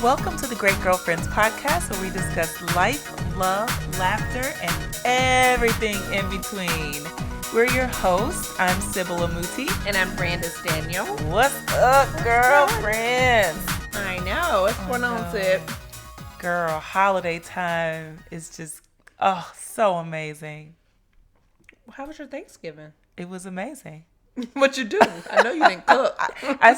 Welcome to the Great Girlfriends podcast, where we discuss life, love, laughter, and everything in between. We're your hosts. I'm Sybil Amuti. And I'm Brandis Daniel. What's up, girlfriends? I know. What's going on, Sib? Girl, holiday time is just, so amazing. How was your Thanksgiving? It was amazing. What you do? I know you didn't cook. I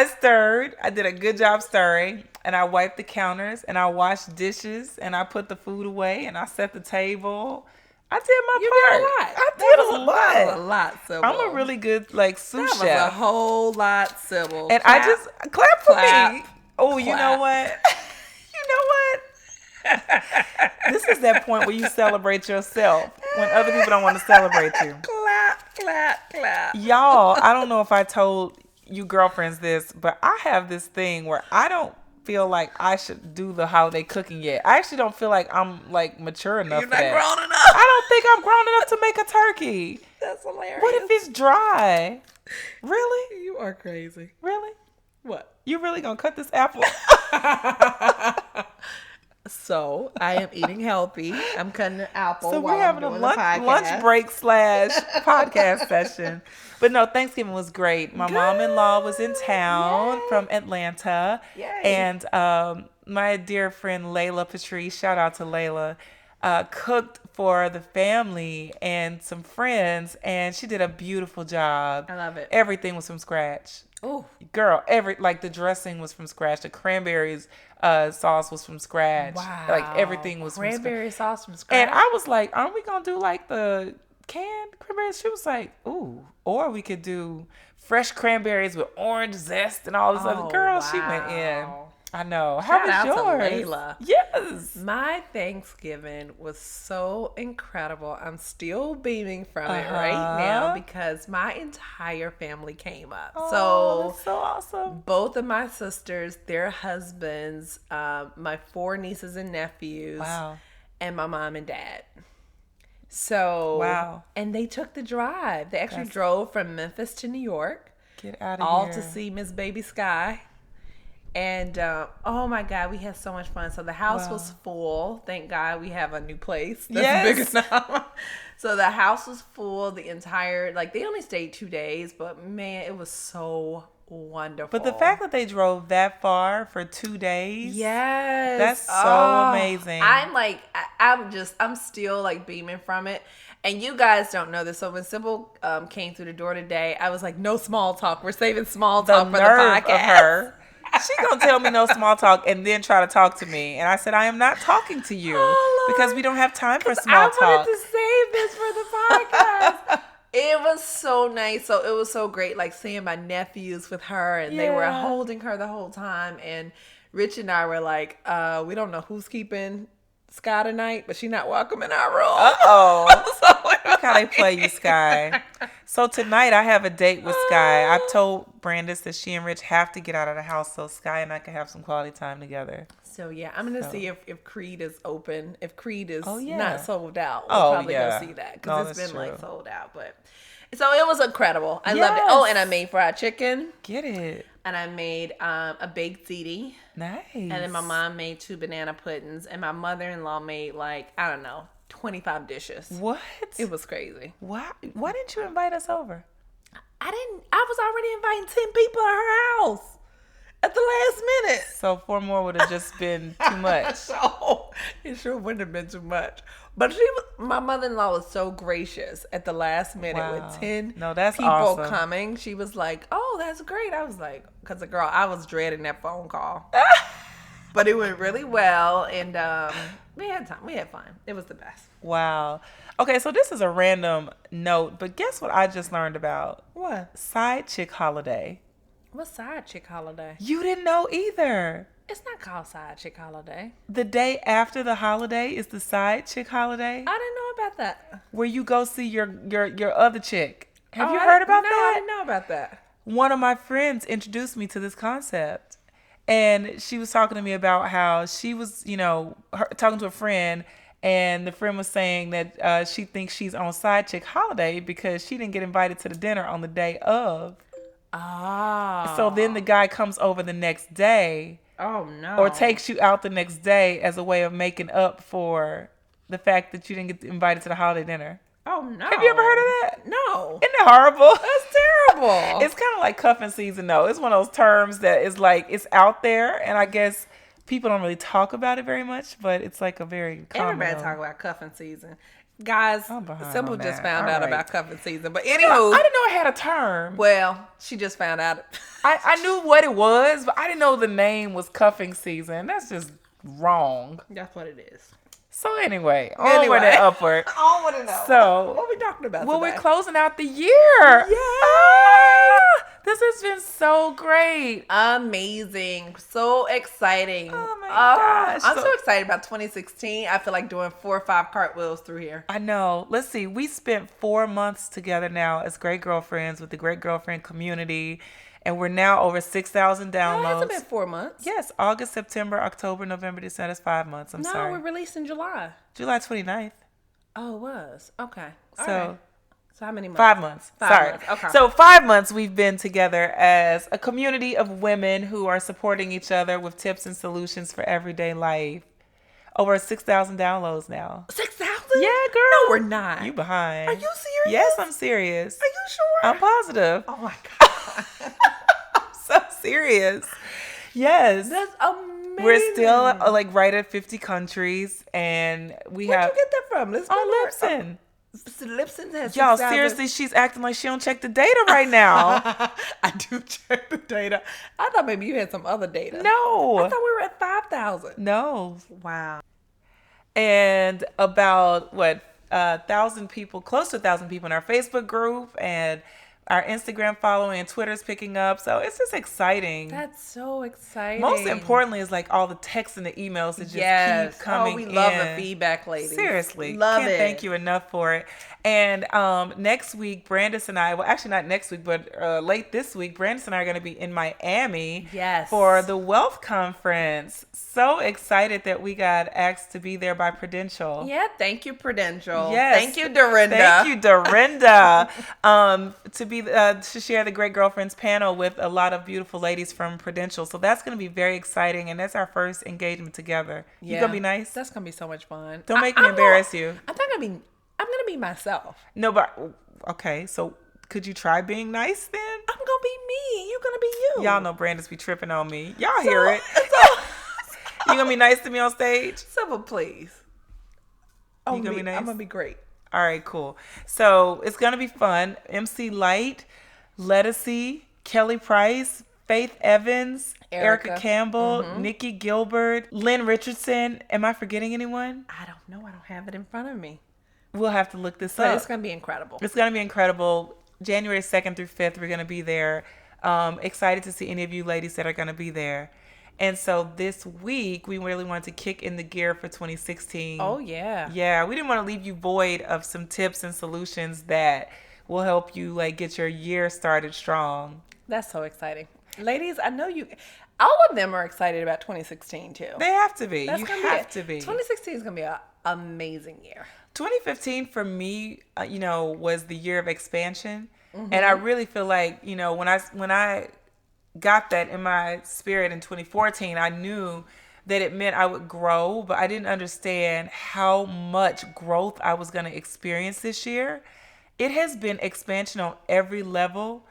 stirred. I did a good job stirring, and I wiped the counters, and I washed dishes, and I put the food away, and I set the table. I did my part. Did a lot. I did a lot. That was a lot, Sybil. I'm a really good sous chef. That was a whole lot, Sybil. And clap, I just clap for me. Oh, clap. You know what? This is that point where you celebrate yourself when other people don't want to celebrate you. Clap, clap, clap. Y'all, I don't know if I told you girlfriends this, but I have this thing where I don't feel like I should do the holiday cooking yet. I actually don't feel like I'm mature enough You're for not that. grown enough. I don't think I'm grown enough to make a turkey. That's hilarious. What if it's dry? Really? You are crazy. Really? What? You really gonna cut this apple? So I am eating healthy. I'm cutting an apple. So while we're having I'm a doing the lunch break / podcast session. But no, Thanksgiving was great. My mom-in-law was in town from Atlanta. Yay. And my dear friend Layla Patrice, shout out to Layla, cooked for the family and some friends, and she did a beautiful job. I love it. Everything was from scratch. Oh, Girl, the dressing was from scratch. The cranberries sauce was from scratch. wow. Everything was cranberry sauce from scratch. And I was like, aren't we going to do the canned cranberries? She was like, ooh. Or we could do fresh cranberries with orange zest and all this other. Girl, she went in. I know. How was Shout out yours? to Layla. Yes. My Thanksgiving was so incredible. I'm still beaming from it right now because my entire family came up. Oh, that's so awesome. Both of my sisters, their husbands, my 4 nieces and nephews, and my mom and dad. So, wow. And they took the drive. They actually drove from Memphis to New York. Get out of all here. to see Miss Baby Sky. And oh my God, we had so much fun. So the house was full. Thank God we have a new place that's big enough. So the house was full. The entire they only stayed 2 days, but man, it was so wonderful. But the fact that they drove that far for 2 days, yes, that's so amazing. I'm still beaming from it. And you guys don't know this. So when Sybil came through the door today, I was like, no small talk. We're saving small talk for the podcast. Of her. She gonna tell me no small talk and then try to talk to me. And I said, I am not talking to you because we don't have time for small talk. I wanted to save this for the podcast. It was so nice. So it was so great, seeing my nephews with her, and they were holding her the whole time. And Rich and I were like, we don't know who's keeping Sky tonight, but she's not welcome in our room. Look how they play you, Sky. So tonight I have a date with Sky. I've told Brandis that she and Rich have to get out of the house so Sky and I can have some quality time together. So yeah, I'm gonna see if Creed is open. If Creed is not sold out, we'll probably go see that because it's been true. sold out. But so it was incredible. I loved it. Oh, and I made fried chicken. Get it. And I made a baked ziti. Nice. And then my mom made 2 banana puddings, and my mother-in-law made 25 dishes. What? It was crazy. Why didn't you invite us over? I was already inviting 10 people to her house at the last minute. So 4 more would have just been too much. So it sure wouldn't have been too much. But my mother-in-law was so gracious at the last minute with 10 people awesome. coming. She was like, oh, that's great. I was like, because I was dreading that phone call. But it went really well, and we had time. We had fun. It was the best. Wow. Okay, so this is a random note, but guess what I just learned about? What? Side chick holiday. What's side chick holiday? You didn't know either. It's not called side chick holiday. The day after the holiday is the side chick holiday. I didn't know about that. Where you go see your other chick. Have you heard about that? No, I didn't know about that. One of my friends introduced me to this concept. And she was talking to me about how she was, talking to a friend, and the friend was saying that she thinks she's on side chick holiday because she didn't get invited to the dinner on the day of. Ah. So then the guy comes over the next day. Oh, no. Or takes you out the next day as a way of making up for the fact that you didn't get invited to the holiday dinner. Oh, no. Have you ever heard of that? No. Isn't it horrible? That's terrible. It's kind of like cuffing season, though. It's one of those terms that is like, it's out there, and I guess people don't really talk about it very much, but it's like a very common. Everybody talk about cuffing season. Guys, Simple just found out about cuffing season. But anywho. I didn't know it had a term. Well, she just found out. I knew what it was, but I didn't know the name was cuffing season. That's just wrong. That's what it is. So anyway, onward and upward. Onward and upward. So what are we talking about Well, today? we're closing out the year. Yeah. This has been so great. Amazing. So exciting. Oh my gosh. I'm so excited about 2016. I feel like doing 4 or 5 cartwheels through here. I know. Let's see. We spent 4 months together now as great girlfriends with the Great Girlfriend community. And we're now over 6,000 downloads. No, it hasn't been 4 months. Yes. August, September, October, November, December. That's 5 months. I'm sorry. No, we're released in July. July 29th. Oh, it was. Okay. All So. right. So how many months? 5 months. 5 Sorry. months. Okay. So 5 months we've been together as a community of women who are supporting each other with tips and solutions for everyday life. Over 6,000 downloads now. 6,000? Yeah, girl. No, we're not. You behind. Are you serious? Yes, I'm serious. Are you sure? I'm positive. Oh my God. I'm so serious. Yes. That's amazing. We're still like right at 50 countries, and we Where'd have you get that from? Listen on Libsyn. Libsyn has Y'all, 6,000. seriously, she's acting like she don't check the data right now. I do check the data. I thought maybe you had some other data. No. I thought we were at 5,000. No. Wow. And about 1,000 people, close to 1,000 people in our Facebook group, and our Instagram following, and Twitter's picking up. So it's just exciting. That's so exciting. Most importantly is like all the texts and the emails that just keep coming in. We love the feedback, ladies. Seriously. Love Can't it. thank you enough for it. And next week, Brandis and I, well, actually not next week, but late this week, Brandis and I are going to be in Miami for the Wealth Conference. So excited that we got asked to be there by Prudential. Yeah, thank you, Prudential. Yes. Thank you, Dorinda. Thank you, Dorinda. To share the Great Girlfriends panel with a lot of beautiful ladies from Prudential. So that's going to be very exciting, and that's our first engagement together. Yeah. You going to be nice? That's going to be so much fun. Don't make me embarrass you. I'm going to be myself. No, but okay. So could you try being nice then? I'm going to be me. You're going to be you. Y'all know Brandis be tripping on me. Y'all hear it. You going to be nice to me on stage? Simple, please. You going to be nice? I'm going to be great. All right, cool. So it's going to be fun. MC Light, Lettucey, Kelly Price, Faith Evans, Erica Campbell, Nikki Gilbert, Lynn Richardson. Am I forgetting anyone? I don't know. I don't have it in front of me. We'll have to look this But up. it's going to be incredible. It's going to be incredible. January 2nd through 5th, we're going to be there. Excited to see any of you ladies that are going to be there. And so this week, we really wanted to kick in the gear for 2016. Oh, yeah. Yeah, we didn't want to leave you void of some tips and solutions that will help you like get your year started strong. That's so exciting. Ladies, I know all of them are excited about 2016 too. They have to be. That's you gonna have to be. 2016 is going to be an amazing year. 2015 for me, was the year of expansion. And I really feel like, when I got that in my spirit in 2014, I knew that it meant I would grow, but I didn't understand how much growth I was going to experience this year. It has been expansion on every level.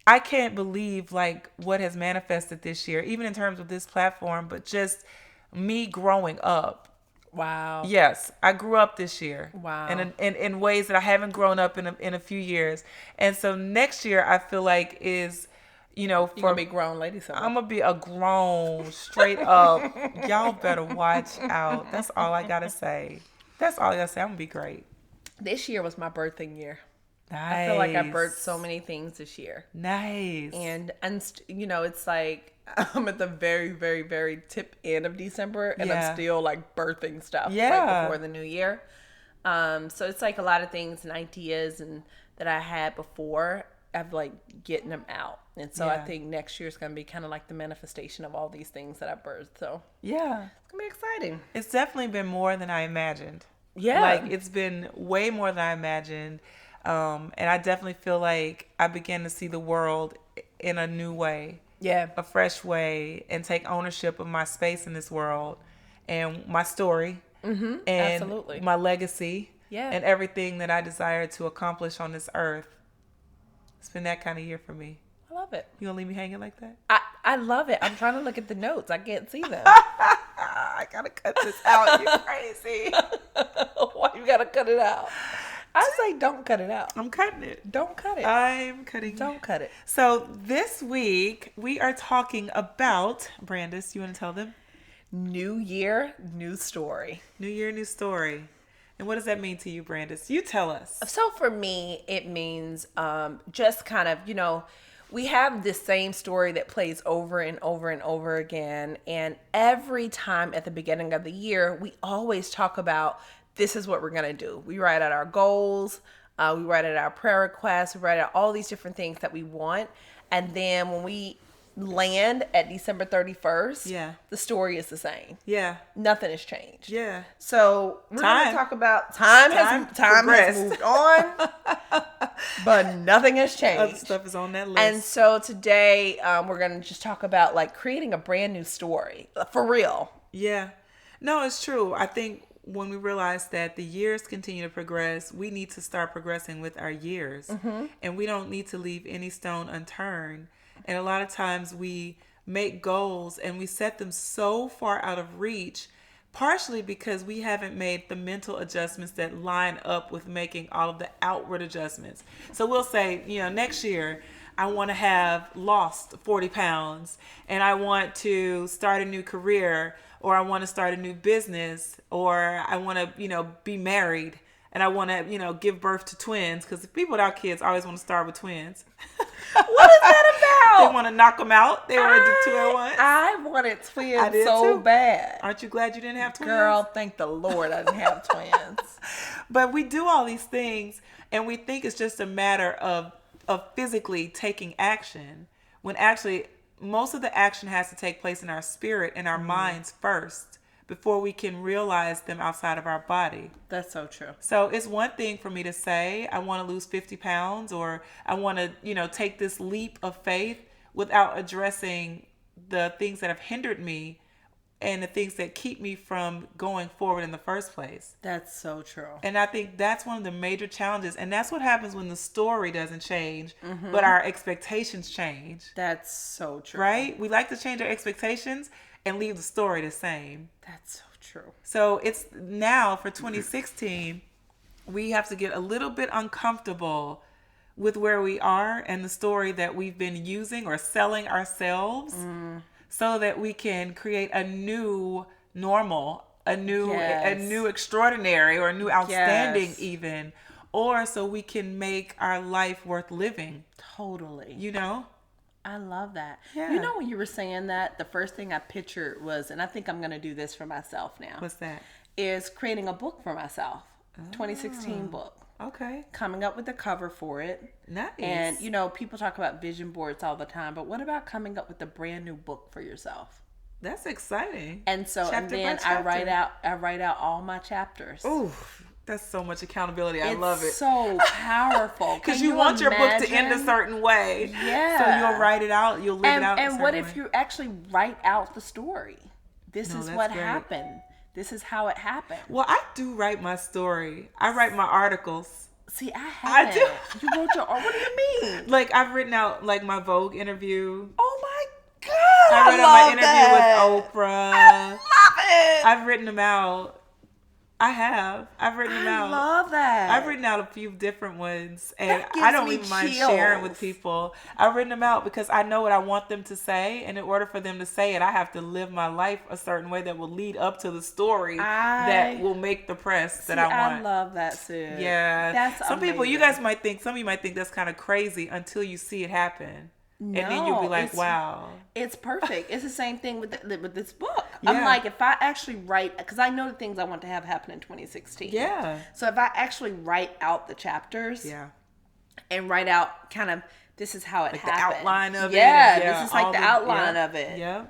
I can't believe like what has manifested this year, even in terms of this platform, but just me growing up. Wow. Yes, I grew up this year. Wow. And in ways that I haven't grown up in a few years. And so next year I feel like is, you're going to be grown lady somewhere. I'm going to be a grown, straight up. Y'all better watch out. That's all I got to say. That's all I got to say. I'm going to be great. This year was my birthing year. Nice. I feel like I birthed so many things this year. Nice. And it's like I'm at the very, very, very tip end of December, and I'm still like birthing stuff right before the new year. So it's like a lot of things and ideas that I had before, I've like getting them out. And so I think next year is going to be kind of like the manifestation of all these things that I birthed. So yeah, it's going to be exciting. It's definitely been more than I imagined. Yeah. Like it's been way more than I imagined. And I definitely feel like I began to see the world in a new way, Yeah. a fresh way, and take ownership of my space in this world and my story and Absolutely. my legacy Yeah. and everything that I desire to accomplish on this earth. It's been that kind of year for me. I love it. You gonna leave me hanging like that? I love it. I'm trying to look at the notes. I can't see them. I gotta cut this out. You're crazy. Why you gotta cut it out? I say don't cut it out. I'm cutting it. Don't cut it. I'm cutting it. Don't cut it. So this week we are talking about, Brandis, you want to tell them? New year, new story. New year, new story. And what does that mean to you, Brandis? You tell us. So for me, it means just kind of, we have this same story that plays over and over and over again. And every time at the beginning of the year, we always talk about this is what we're going to do. We write out our goals. We write out our prayer requests. We write out all these different things that we want. And then when we land at December 31st, the story is the same. Yeah. Nothing has changed. Yeah. So we're going to talk about time has moved on, but nothing has changed. Other stuff is on that list. And so today we're going to just talk about like creating a brand new story for real. Yeah. No, it's true. I think when we realize that the years continue to progress, we need to start progressing with our years. Mm-hmm. And we don't need to leave any stone unturned. And a lot of times we make goals and we set them so far out of reach, partially because we haven't made the mental adjustments that line up with making all of the outward adjustments. So we'll say, next year, I want to have lost 40 pounds and I want to start a new career, or I want to start a new business, or I want to, be married and I want to, give birth to twins, because people without kids always want to start with twins. What is that about? They want to knock them out. They want to do two at once. I wanted twins so bad. Aren't you glad you didn't have twins? Girl, thank the Lord I didn't have twins. But we do all these things and we think it's just a matter of physically taking action, when actually most of the action has to take place in our spirit and our minds first before we can realize them outside of our body. That's so true. So it's one thing for me to say, I want to lose 50 pounds, or I want to, take this leap of faith, without addressing the things that have hindered me and the things that keep me from going forward in the first place. That's so true. And I think that's one of the major challenges. And that's what happens when the story doesn't change, but our expectations change. That's so true. Right? We like to change our expectations and leave the story the same. That's so true. So it's now for 2016, we have to get a little bit uncomfortable with where we are and the story that we've been using or selling ourselves, so that we can create a new normal, a new extraordinary, or a new outstanding even, or so we can make our life worth living. Totally. I love that. Yeah. When you were saying that, the first thing I pictured was, and I think I'm going to do this for myself now. What's that? Is creating a book for myself. 2016 book. Okay. Coming up with the cover for it. Nice. And, people talk about vision boards all the time, but what about coming up with a brand new book for yourself? That's exciting. And so, chapter and then I write out all my chapters. Ooh, that's so much accountability. I love it. It's so powerful. Because you want your book to end a certain way. Yeah. So you'll write it out. You'll live it out. And what if you actually write out the story? This is what happened. This is how it happened. Well, I do write my story. I write my articles. See, I haven't. I do. You wrote your. What do you mean? Like, I've written out my Vogue interview. Oh my God! I wrote out my interview with Oprah. I love it. I've written them out. I've written them out. I love that. I've written out a few different ones, and I don't even mind sharing with people. I've written them out because I know what I want them to say, and in order for them to say it, I have to live my life a certain way that will lead up to the story that will make the press that I want. I love that, Sid. Yeah. That's some amazing. people, some of you might think that's kind of crazy until you see it happen. No, and then you'll be like, wow. It's perfect. It's the same thing with this book. Yeah. I'm like, if I actually write, because I know the things I want to have happen in 2016. Yeah. So if I actually write out the chapters. Yeah. And write out kind of, this is how it happened. The outline of it. Yeah, this is like the outline of it. Yeah.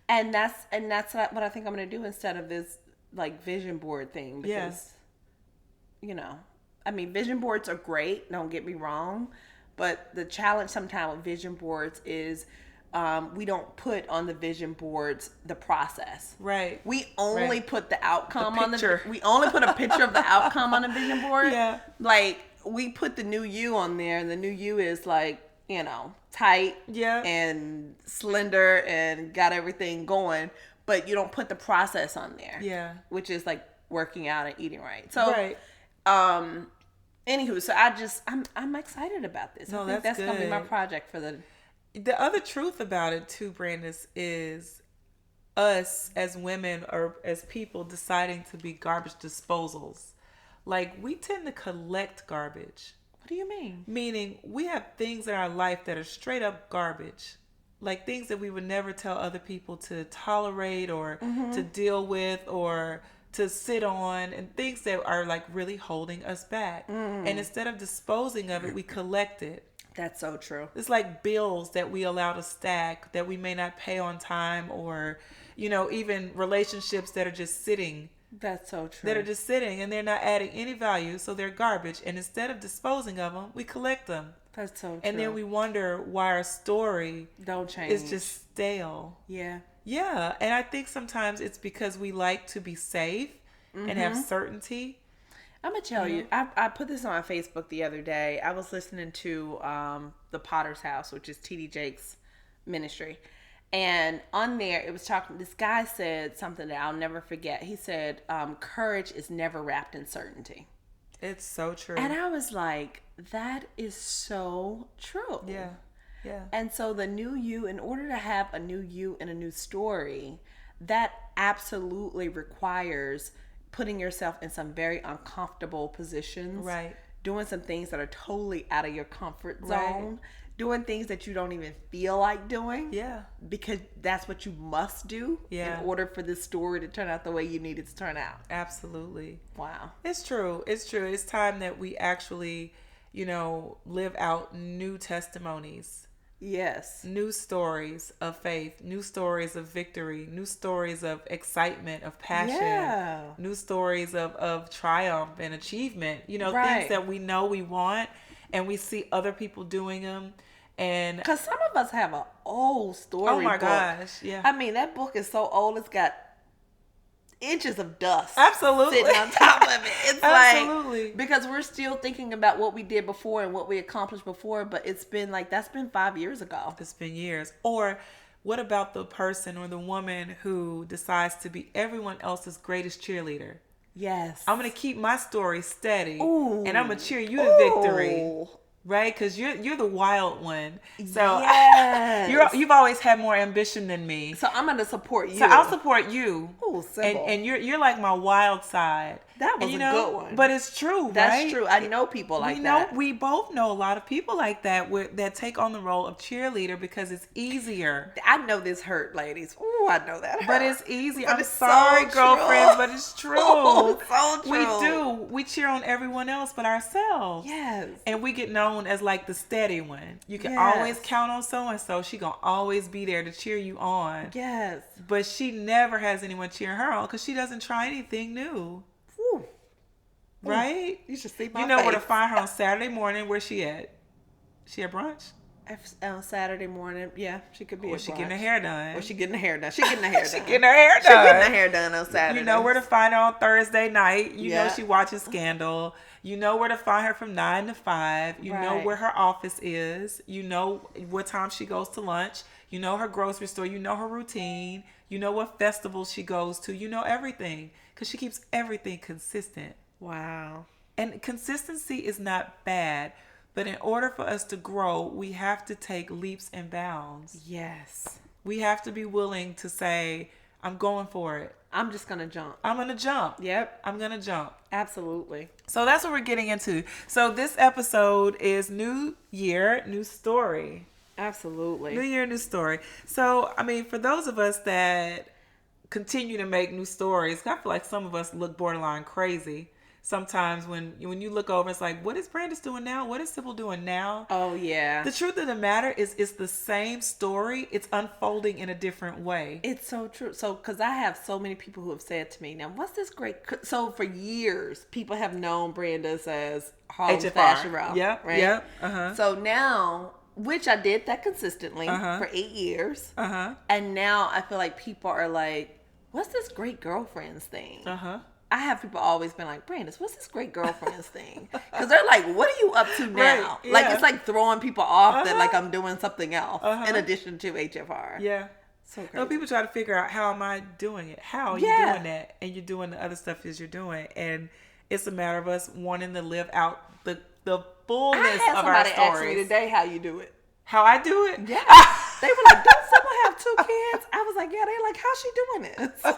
And that's what I think I'm going to do instead of this vision board thing. Because, I mean, vision boards are great. Don't get me wrong. But the challenge sometimes with vision boards is we don't put on the vision boards the process. Right. We only put the outcome on the we only put a picture of the outcome on the vision board. Yeah. Like we put the new you on there, and the new you is like, tight, and slender and got everything going, but you don't put the process on there. Yeah. Which is like working out and eating right. So anywho, so I'm excited about this. No, I think that's gonna be my project for the other truth about it too, Brandis, is us as women or as people deciding to be garbage disposals. Like, we tend to collect garbage. What do you mean? Meaning we have things in our life that are straight up garbage. Like things that we would never tell other people to tolerate or to deal with or to sit on, and things that are like really holding us back. And instead of disposing of it, we collect it. That's so true. It's like bills that we allow to stack that we may not pay on time, or, even relationships that are just sitting. That's so true. That are just sitting and they're not adding any value, so they're garbage. And instead of disposing of them, we collect them. That's so true. And then we wonder why our story don't change. Is just stale. Yeah. Yeah. And I think sometimes it's because we like to be safe and have certainty. I'm going to tell you, I put this on Facebook the other day. I was listening to The Potter's House, which is T.D. Jakes' ministry. And on there, it was talking, this guy said something that I'll never forget. He said, courage is never wrapped in certainty. It's so true. And I was like, that is so true. Yeah. Yeah. And so the new you, in order to have a new you and a new story, that absolutely requires putting yourself in some very uncomfortable positions. Right. Doing some things that are totally out of your comfort zone. Right. Doing things that you don't even feel like doing. Yeah. Because that's what you must do in order for this story to turn out the way you need it to turn out. Absolutely. Wow. It's true. It's true. It's time that we actually, live out new testimonies. Yes. New stories of faith, new stories of victory, new stories of excitement, of passion, new stories of triumph and achievement, things that we know we want and we see other people doing them. And because some of us have an old story. Oh my book. gosh. Yeah. I mean, that book is so old, it's got inches of dust. Absolutely. Sitting on top of it. It's Absolutely. Like, because we're still thinking about what we did before and what we accomplished before, but it's been like, that's been 5 years ago. It's been years. Or what about the person or the woman who decides to be everyone else's greatest cheerleader? Yes. I'm going to keep my story steady. Ooh. And I'm going to cheer you to victory. Right? Because you're the wild one. So yes. you've always had more ambition than me. So I'm going to support you. So I'll support you. Ooh, simple. And you're like my wild side. That was a good one. But it's true, That's right? true. I know people like that. We both know a lot of people like that that take on the role of cheerleader because it's easier. I know this hurt, ladies. Ooh, I know that hurt. But it's easy. But I'm sorry, girlfriends, but it's true. Oh, so true. We do. We cheer on everyone else but ourselves. Yes. And we get known as like the steady one. You can always count on so-and-so. She gonna always be there to cheer you on. Yes. But she never has anyone cheering her on because she doesn't try anything new. Whew. Right? You should see my face. Where to find her on Saturday morning. Where's she at? She at brunch? On Saturday morning, yeah, she could be. Or she getting her hair done. Or she getting her hair done. She getting her hair done. She getting her hair done. She getting her hair done on Saturday. You know where to find her on Thursday night. You know she watches Scandal. You know where to find her from 9 to 5. You know where her office is. You know what time she goes to lunch. You know her grocery store. You know her routine. You know what festivals she goes to. You know everything because she keeps everything consistent. Wow. And consistency is not bad, but in order for us to grow, we have to take leaps and bounds. Yes. We have to be willing to say, I'm going for it. I'm just going to jump. I'm going to jump. Yep. I'm going to jump. Absolutely. So that's what we're getting into. So this episode is New Year, New Story. Absolutely. New Year, New Story. So, I mean, for those of us that continue to make new stories, I feel like some of us look borderline crazy. sometimes when you look over, it's like, what is Brandis doing now? What is Sybil doing now? Oh, yeah. The truth of the matter is it's the same story. It's unfolding in a different way. It's so true. So, because I have so many people who have said to me, now, what's this great... So, for years, people have known Brandis as Harlem's HFR. Fashion Row. Yep, right? yep. Uh-huh. So, now... Which I did that consistently for 8 years. And now I feel like people are like, what's this great girlfriends thing? I have people always been like, Brandis, what's this great girlfriends thing? Because they're like, what are you up to now? Right, yeah. Like, it's like throwing people off that like I'm doing something else in addition to HFR. Yeah. So crazy. No, people try to figure out, how am I doing it? How are you doing that? And you're doing the other stuff as you're doing. And it's a matter of us wanting to live out the fullness of our stories. Somebody asked me today how you do it. How I do it? Yeah. They were like, don't someone have 2 kids? I was like, yeah. They like, how's she doing this?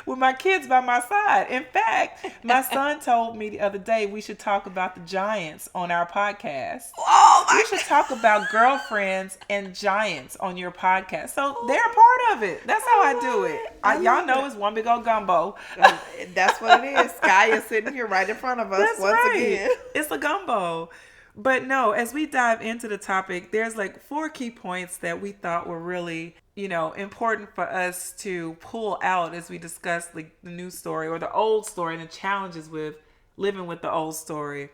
With my kids by my side. In fact, my son told me the other day we should talk about the giants on our podcast. Oh my! We should talk about girlfriends and giants on your podcast. So they're a part of it. That's how I do it. Y'all know it's one big old gumbo. That's what it is. Sky is sitting here right in front of us. That's once right. Again. It's a gumbo. But no, as we dive into the topic, there's like 4 key points that we thought were really, important for us to pull out as we discuss the new story or the old story and the challenges with living with the old story.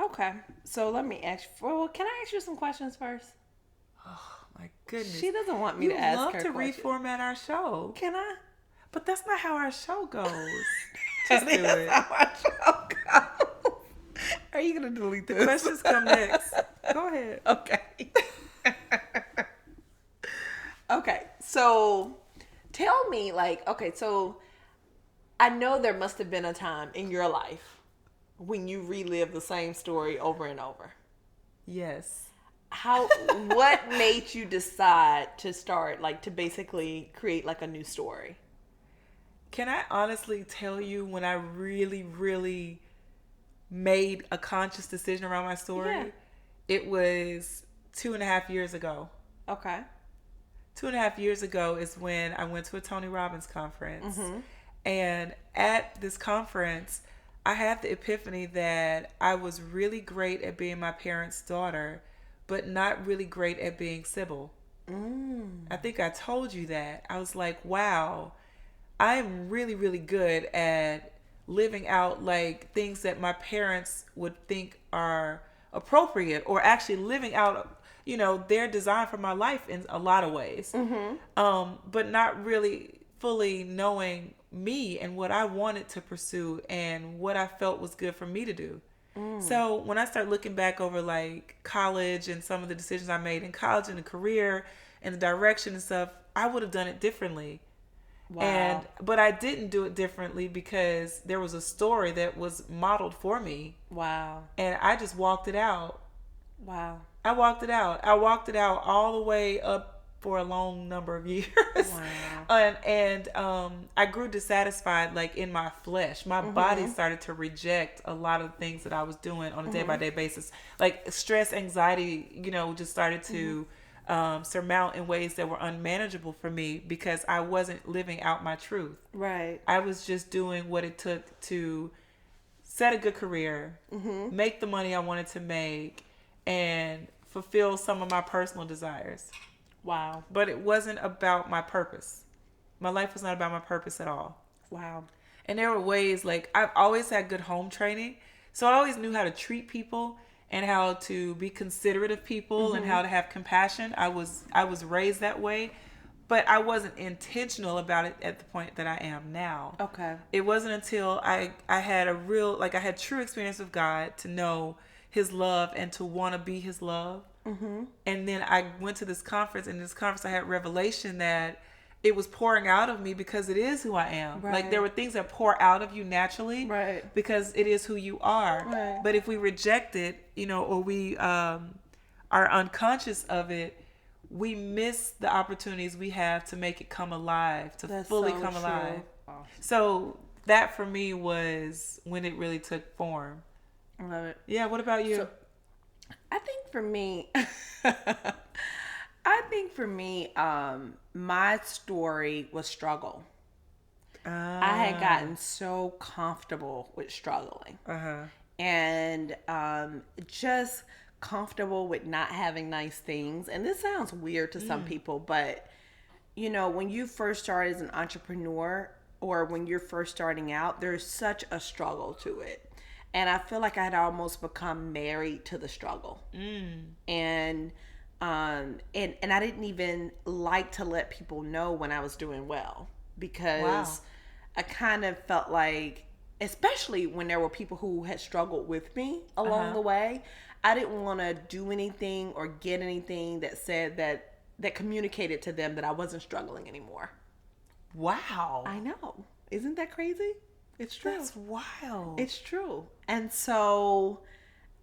Okay. So let me ask you, can I ask you some questions first? Oh my goodness. She doesn't want me to ask her questions. You love to reformat our show. Can I? But that's not how our show goes. Just do it. That's how our show goes. Are you going to delete this? The questions come next. Go ahead. Okay. Okay. So tell me, so I know there must have been a time in your life when you relive the same story over and over. Yes. What made you decide to start, to basically create a new story? Can I honestly tell you when I really, really made a conscious decision around my story? Yeah. It was 2.5 years ago. Okay. 2.5 years ago is when I went to a Tony Robbins conference. Mm-hmm. And at this conference, I had the epiphany that I was really great at being my parents' daughter, but not really great at being Sybil. I think I told you that. I was like, wow, I'm really, really good at living out things that my parents would think are appropriate, or actually living out, their design for my life in a lot of ways. Mm-hmm. But not really fully knowing me and what I wanted to pursue and what I felt was good for me to do. So when I start looking back over college and some of the decisions I made in college and the career and the direction and stuff, I would have done it differently. Wow. But I didn't do it differently because there was a story that was modeled for me. Wow. And I just walked it out. Wow. I walked it out all the way up for a long number of years. Wow. and I grew dissatisfied in my flesh. My body started to reject a lot of things that I was doing on a day-by-day basis. Stress, anxiety, just started to surmount in ways that were unmanageable for me because I wasn't living out my truth. Right. I was just doing what it took to set a good career, make the money I wanted to make, and fulfill some of my personal desires. Wow. But it wasn't about my purpose. My life was not about my purpose at all. Wow. And there were ways, I've always had good home training. So I always knew how to treat people and how to be considerate of people and how to have compassion. I was raised that way, but I wasn't intentional about it at the point that I am now. Okay. It wasn't until I had a real, I had true experience with God to know His love and to want to be His love. And then I went to this conference, and in this conference I had revelation that it was pouring out of me because it is who I am. Right. There were things that pour out of you naturally, right, because it is who you are. Right. But if we reject it, or we are unconscious of it, we miss the opportunities we have to make it come alive, to That's fully so come true. alive. Oh. So that for me was when it really took form. I love it. Yeah. What about you? So, I think for me, my story was struggle. I had gotten so comfortable with struggling. And just comfortable with not having nice things. And this sounds weird to some people, but you know, when you first start as an entrepreneur or when you're first starting out, there's such a struggle to it. And I feel like I had almost become married to the struggle. And I didn't even like to let people know when I was doing well, because I kind of felt like, especially when there were people who had struggled with me along the way, I didn't want to do anything or get anything that said that communicated to them that I wasn't struggling anymore. Wow. I know. Isn't that crazy? It's true. That's wild. It's true. And so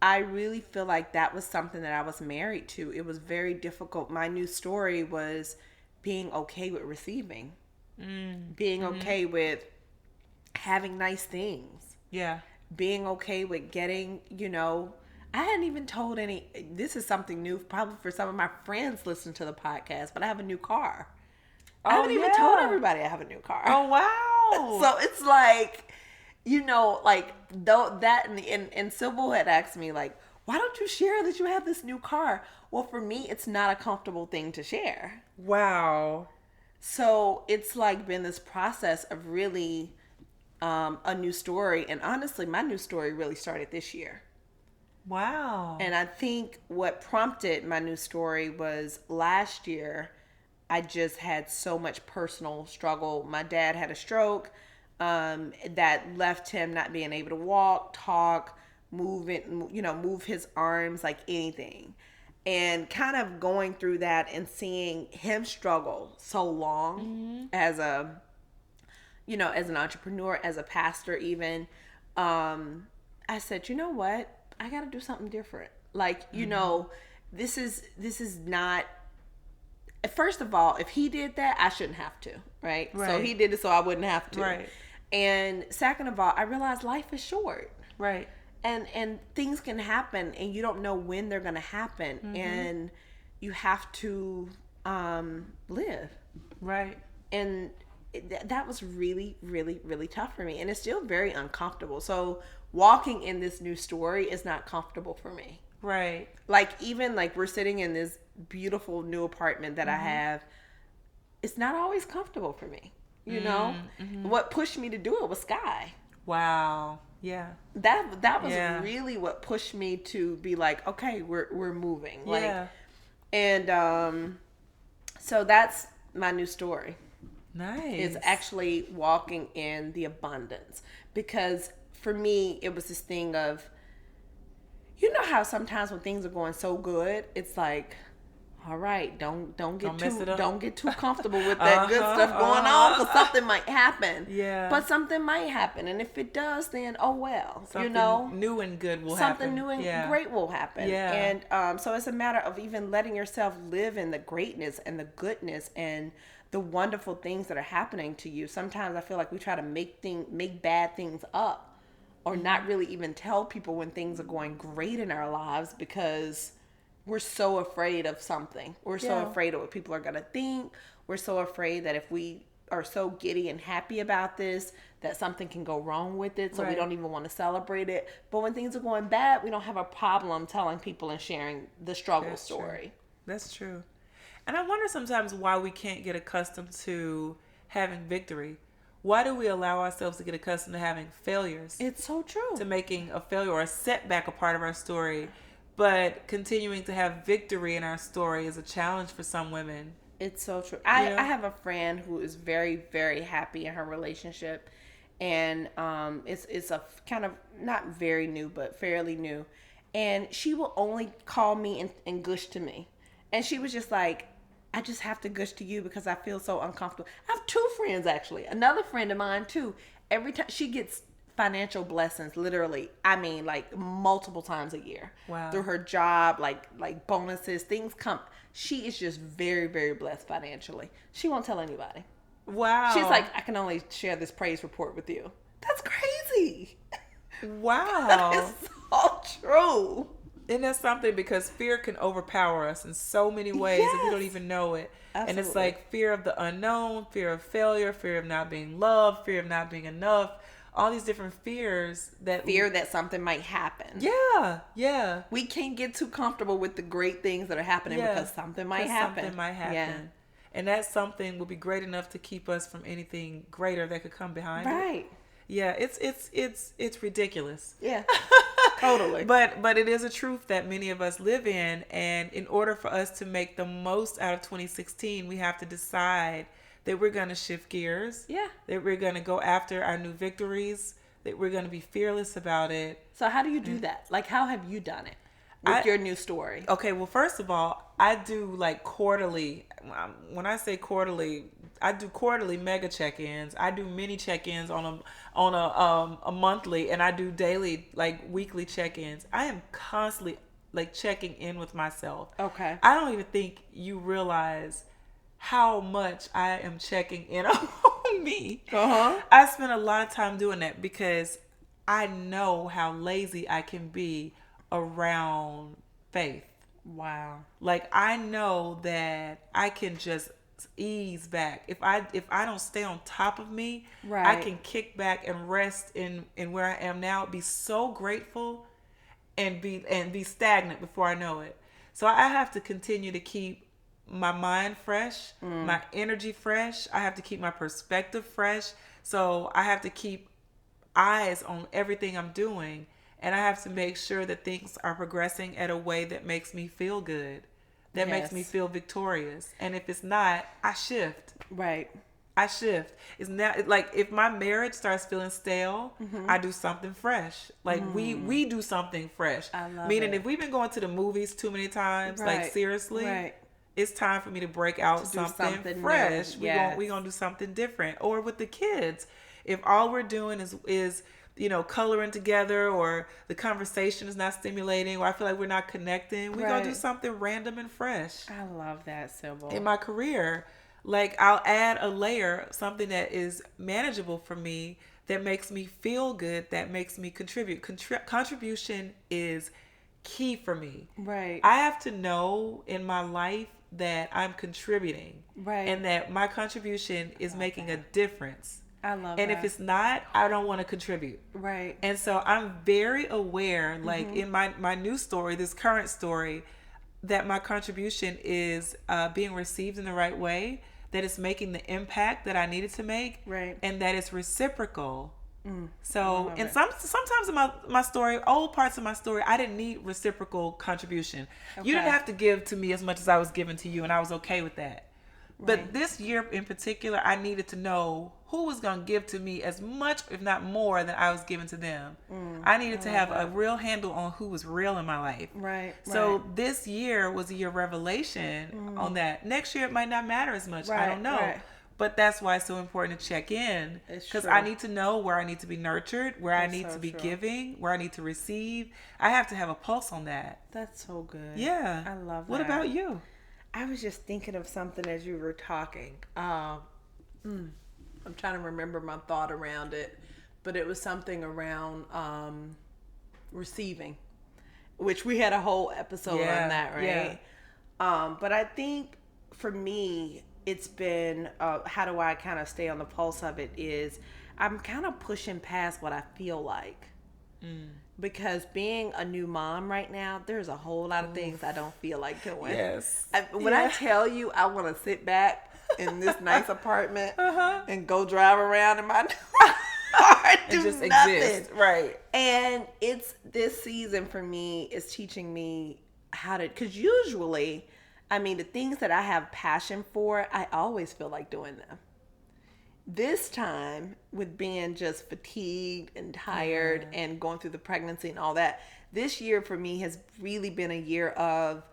I really feel like that was something that I was married to. It was very difficult. My new story was being okay with receiving, being okay with having nice things. Yeah. Being okay with getting, you know, I hadn't even told this is something new probably for some of my friends listening to the podcast, but I have a new car. I haven't even told everybody I have a new car. Oh, wow. So it's like, you know, like though that and Sybil had asked me like, why don't you share that you have this new car? Well, for me, it's not a comfortable thing to share. Wow. So it's like been this process of really a new story. And honestly, my new story really started this year. Wow. And I think what prompted my new story was last year, I just had so much personal struggle. My dad had a stroke that left him not being able to walk, talk, move his arms, like anything. And kind of going through that and seeing him struggle so long as an entrepreneur, as a pastor even, I said, you know what? I got to do something different. Like, you know, this is not, first of all, if he did that, I shouldn't have to, right? So he did it so I wouldn't have to. Right. And second of all, I realized life is short. Right. And things can happen and you don't know when they're going to happen. And you have to live. Right. And that was really, really, really tough for me. And it's still very uncomfortable. So walking in this new story is not comfortable for me. Right. Like, even like we're sitting in this beautiful new apartment that I have, it's not always comfortable for me. You know? What pushed me to do it was Sky. Wow. Yeah. That was really what pushed me to be like, okay, we're moving. Like, and so that's my new story. Nice. It's actually walking in the abundance. Because for me, it was this thing of, you know how sometimes when things are going so good, it's like, all right, don't get too comfortable with that good stuff going on, because something might happen. Yeah. But something might happen, and if it does, then oh well. Something you know, new and good will something happen. New and great will happen. Yeah. And so it's a matter of even letting yourself live in the greatness and the goodness and the wonderful things that are happening to you. Sometimes I feel like we try to make bad things up, or not really even tell people when things are going great in our lives, because we're so afraid of something. We're so afraid of what people are going to think. We're so afraid that if we are so giddy and happy about this, that something can go wrong with it. So we don't even want to celebrate it. But when things are going bad, we don't have a problem telling people and sharing the struggle story. True. That's true. And I wonder sometimes why we can't get accustomed to having victory. Why do we allow ourselves to get accustomed to having failures? It's so true. To making a failure or a setback a part of our story. But continuing to have victory in our story is a challenge for some women. It's so true. I have a friend who is very, very happy in her relationship. And it's a kind of not very new, but fairly new. And she will only call me and gush to me. And she was just like, I just have to gush to you because I feel so uncomfortable. I have two friends, actually. Another friend of mine, too. Every time she gets financial blessings, literally, I mean, like multiple times a year. Wow. Through her job, like bonuses, things come. She is just very, very blessed financially. She won't tell anybody. Wow. She's like, I can only share this praise report with you. That's crazy. Wow. That is so true. And that's something, because fear can overpower us in so many ways that we don't even know it. Absolutely. And it's like fear of the unknown, fear of failure, fear of not being loved, fear of not being enough. All these different fears that that something might happen. Yeah. We can't get too comfortable with the great things that are happening because something might happen. Something might happen. Yeah. And that something will be great enough to keep us from anything greater that could come behind it. Right. Yeah, it's ridiculous. Yeah. Totally. But it is a truth that many of us live in, and in order for us to make the most out of 2016, we have to decide that we're going to shift gears. Yeah. That we're going to go after our new victories, that we're going to be fearless about it. So how do you do that? Like, how have you done it with your new story? Okay, well, first of all, I do like quarterly. When I say quarterly, I do quarterly mega check-ins. I do mini check-ins on a monthly, and I do daily, like weekly check-ins. I am constantly like checking in with myself. Okay. I don't even think you realize how much I am checking in on me. I spend a lot of time doing that because I know how lazy I can be around faith. Wow. Like, I know that I can just ease back. If I don't stay on top of me, right, I can kick back and rest in where I am now, be so grateful and be stagnant before I know it. So I have to continue to keep my mind fresh, my energy fresh. I have to keep my perspective fresh. So I have to keep eyes on everything I'm doing, and I have to make sure that things are progressing at a way that makes me feel good, that makes me feel victorious. And if it's not, I shift. Right. I shift. It's not like if my marriage starts feeling stale, I do something fresh. Like we do something fresh. I love Meaning, it. if we've been going to the movies too many times, like seriously, it's time for me to break out something fresh. We're gonna do something different. Or with the kids, if all we're doing is coloring together, or the conversation is not stimulating, or I feel like we're not connecting, we're gonna do something random and fresh. I love that, Sybil. In my career, like, I'll add a layer, something that is manageable for me, that makes me feel good, that makes me contribute. Contribution is key for me. Right. I have to know in my life that I'm contributing. Right. And that my contribution is making a difference. I love and that. if it's not, I don't want to contribute. Right. And so I'm very aware, like in my new story, this current story, that my contribution is being received in the right way, that it's making the impact that I needed to make, right, and that it's reciprocal. So, and sometimes in my story, old parts of my story, I didn't need reciprocal contribution. Okay. You didn't have to give to me as much as I was giving to you, and I was okay with that. Right. But this year in particular, I needed to know who was going to give to me as much, if not more, than I was giving to them. I needed to have a real handle on who was real in my life. Right. So this year was a year of revelation on that. Next year, it might not matter as much. Right. I don't know. Right. But that's why it's so important to check in. Because I need to know where I need to be nurtured, where I need to be giving, where I need to receive. I have to have a pulse on that. That's so good. Yeah. I love that. What about you? I was just thinking of something as you were talking. I'm trying to remember my thought around it, but it was something around receiving, which we had a whole episode on that, right? Yeah. But I think for me, it's been, how do I kind of stay on the pulse of it, is I'm kind of pushing past what I feel like. Because being a new mom right now, there's a whole lot of things I don't feel like doing. Yes. When I tell you I want to sit back in this nice apartment and go drive around in my car and do just nothing. Exist. Right. And it's this season for me is teaching me how to, because usually, I mean, the things that I have passion for, I always feel like doing them. This time, with being just fatigued and tired and going through the pregnancy and all that, this year for me has really been a year of,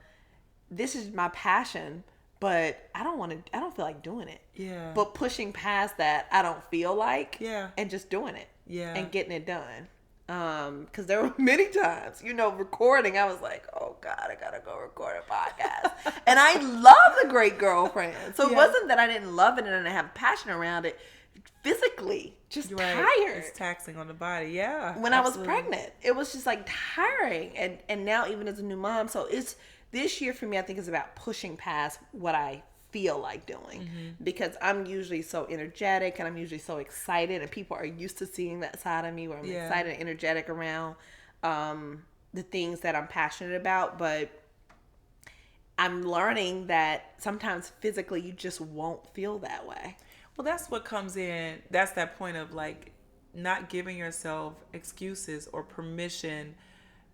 this is my passion, but I don't feel like doing it. Yeah. But pushing past that, I don't feel like, and just doing it. Yeah. And getting it done. Because there were many times, recording, I was like, oh God, I gotta go record a podcast. And I love The Great Girlfriend. So it wasn't that I didn't love it and I didn't have passion around it. physically just Right. tired. It's taxing on the body. Yeah. When absolutely. I was pregnant, it was just like tiring. And now even as a new mom, so it's this year for me, I think is about pushing past what I feel like doing, because I'm usually so energetic and I'm usually so excited, and people are used to seeing that side of me where I'm excited and energetic around the things that I'm passionate about. But I'm learning that sometimes physically you just won't feel that way. Well, that's what comes in. That's that point of like not giving yourself excuses or permission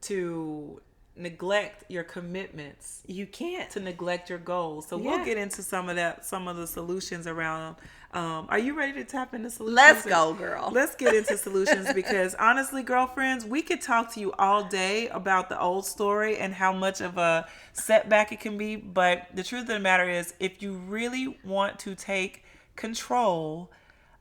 to neglect your commitments. You can't. To neglect your goals. So we'll get into some of the solutions around. Are you ready to tap into solutions? Let's go, girl. Let's get into solutions, because honestly, girlfriends, we could talk to you all day about the old story and how much of a setback it can be. But the truth of the matter is, if you really want to take control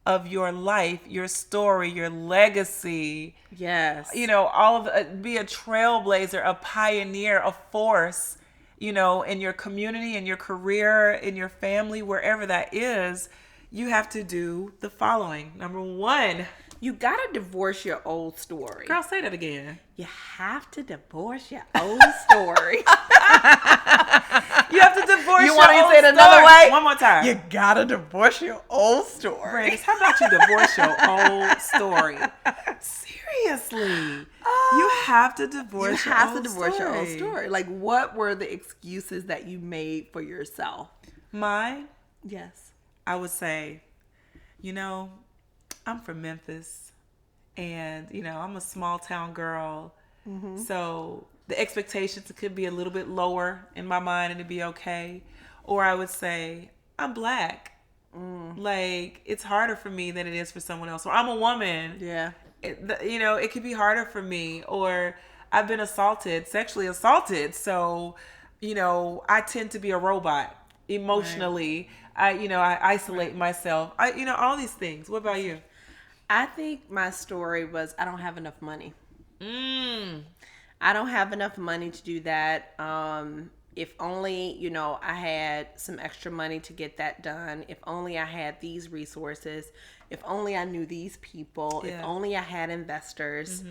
of your life, your story, your legacy. Yes. All of be a trailblazer, a pioneer, a force, in your community, in your career, in your family, wherever that is, you have to do the following. Number one, you gotta divorce your old story. Girl, say that again. You have to divorce your old story. You have to divorce you your old story. You want to say it another way? One more time. You gotta divorce your old story. Brandis, how about you divorce your old story? Seriously. You have to divorce your old story. Like, what were the excuses that you made for yourself? Mine? Yes. I would say, I'm from Memphis, and, I'm a small town girl. Mm-hmm. So the expectations could be a little bit lower in my mind and it'd be okay. Or I would say, I'm Black. Like, it's harder for me than it is for someone else. Or I'm a woman. Yeah. It could be harder for me. Or I've been sexually assaulted. So, I tend to be a robot emotionally. Right. I isolate myself. All these things. What about you? I think my story was I don't have enough money. I don't have enough money to do that. If only, I had some extra money to get that done. If only I had these resources. If only I knew these people. Yeah. If only I had investors.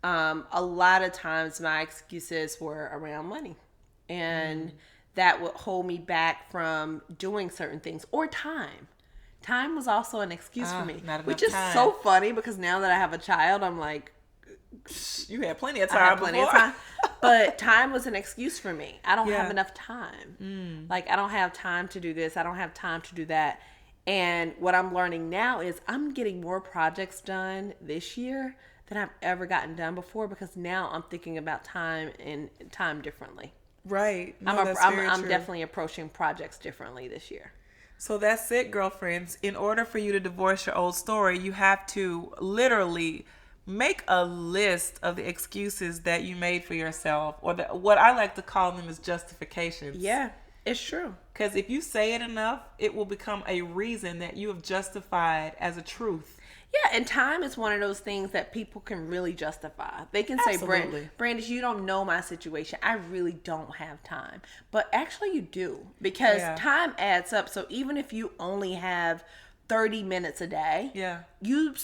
A lot of times my excuses were around money. And that would hold me back from doing certain things. Or time. Time was also an excuse for me. Which is so funny, because now that I have a child, I'm like, you had plenty of time. But time was an excuse for me. I don't have enough time. Like, I don't have time to do this. I don't have time to do that. And what I'm learning now is I'm getting more projects done this year than I've ever gotten done before, because now I'm thinking about time differently. Right. No, I'm definitely approaching projects differently this year. So that's it, girlfriends. In order for you to divorce your old story, you have to literally make a list of the excuses that you made for yourself, or what I like to call them is justifications. Yeah, it's true. Because if you say it enough, it will become a reason that you have justified as a truth. Yeah, and time is one of those things that people can really justify. They can say, Brandis, you don't know my situation. I really don't have time. But actually you do, because time adds up. So even if you only have 30 minutes a day, you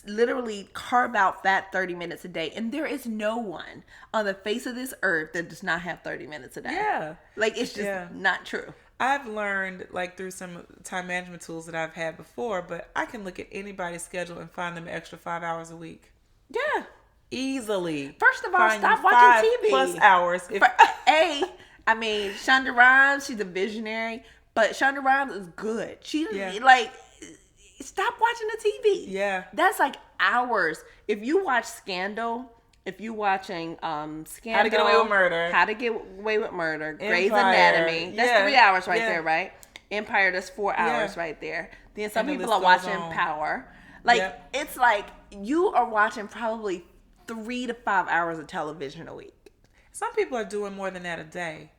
literally carve out that 30 minutes a day. And there is no one on the face of this earth that does not have 30 minutes a day. Yeah. Like, it's just not true. I've learned, like, through some time management tools that I've had before, but I can look at anybody's schedule and find them an extra 5 hours a week. Yeah. Easily. First of all, stop watching TV. Plus hours. Shonda Rhimes, she's a visionary, but Shonda Rhimes is good. Stop watching the TV. Yeah. That's like hours. If you watch Scandal, if you're watching Scandal, How to Get Away with Murder, Grey's Anatomy, that's 3 hours there, right? Empire, that's 4 hours right there. Then some people are watching Power. It's like you are watching probably 3 to 5 hours of television a week. Some people are doing more than that a day.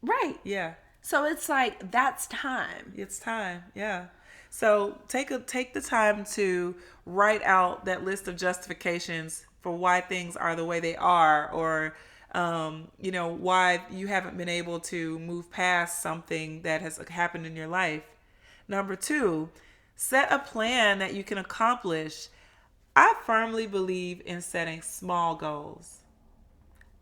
Right. Yeah. So it's like, that's time. It's time. Yeah. So take the time to write out that list of justifications for why things are the way they are, or why you haven't been able to move past something that has happened in your life. Number 2, Set a plan that you can accomplish. I firmly believe in setting small goals.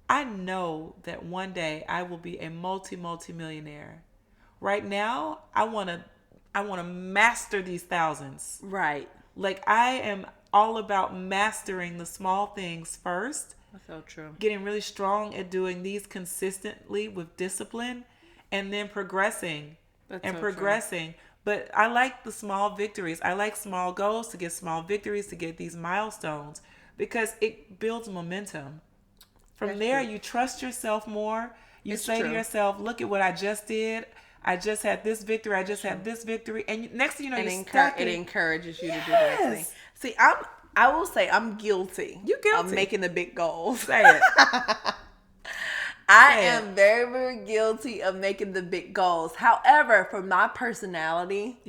I know that one day I will be a multi-millionaire. Right now, I want to master these thousands. Right. Like I am all about mastering the small things first. That's so true. Getting really strong at doing these consistently with discipline and then progressing and so progressing. True. But I like the small victories. I like small goals to get small victories, to get these milestones because it builds momentum. From That's there, true. You trust yourself more. You say to yourself, look at what I just did. I just had this victory. I just had this victory. And next thing you know, it encourages you to do the next thing. See, I will say I'm guilty. You guilty of making the big goals. Say it. I am very, very guilty of making the big goals. However, for my personality,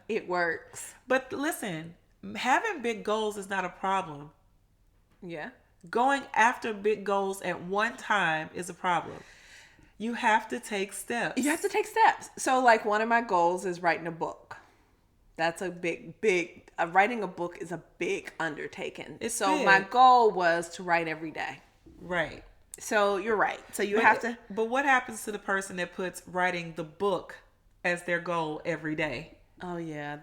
it works. But listen, having big goals is not a problem. Yeah. Going after big goals at one time is a problem. You have to take steps. You have to take steps. So like one of my goals is writing a book. That's a big, writing a book is a big undertaking. So big. My goal was to write every day. Right. So you're right. So you have to. But what happens to the person that puts writing the book as their goal every day? Oh yeah.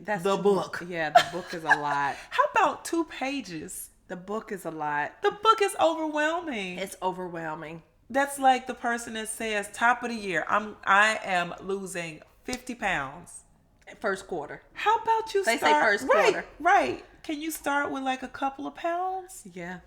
That's the book. Yeah. The book is a lot. How about 2 pages? The book is a lot. The book is overwhelming. It's overwhelming. That's like the person that says, top of the year, I am losing 50 pounds. First quarter. How about you start? They say first quarter. Right. Can you start with like a couple of pounds? Yeah.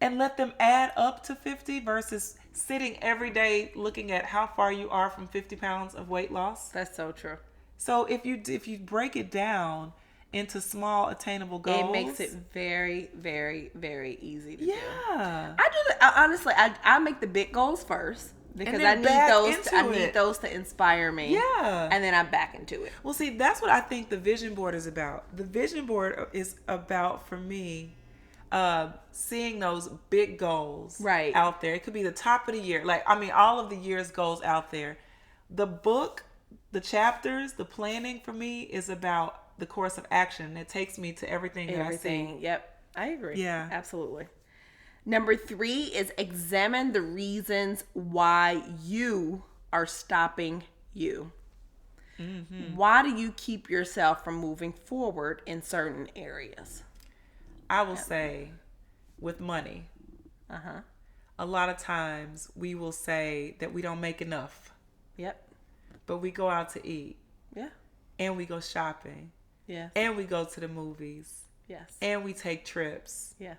And let them add up to 50 versus sitting every day looking at how far you are from 50 pounds of weight loss? That's so true. So if you break it down into small attainable goals, it makes it very, very, very easy to do. Yeah. I do honestly, I make the big goals first because I need those to inspire me. Yeah. And then I'm back into it. Well, see, that's what I think the vision board is about. The vision board is about, for me, seeing those big goals out there. It could be the top of the year. All of the year's goals out there. The book, the chapters, the planning for me is about the course of action. It takes me to everything that I see. Yep. I agree. Yeah. Absolutely. Number 3 is examine the reasons why you are stopping you. Mm-hmm. Why do you keep yourself from moving forward in certain areas? I will say with money. A lot of times we will say that we don't make enough. Yep. But we go out to eat. Yeah. And we go shopping. Yes. And we go to the movies. Yes. And we take trips. Yes.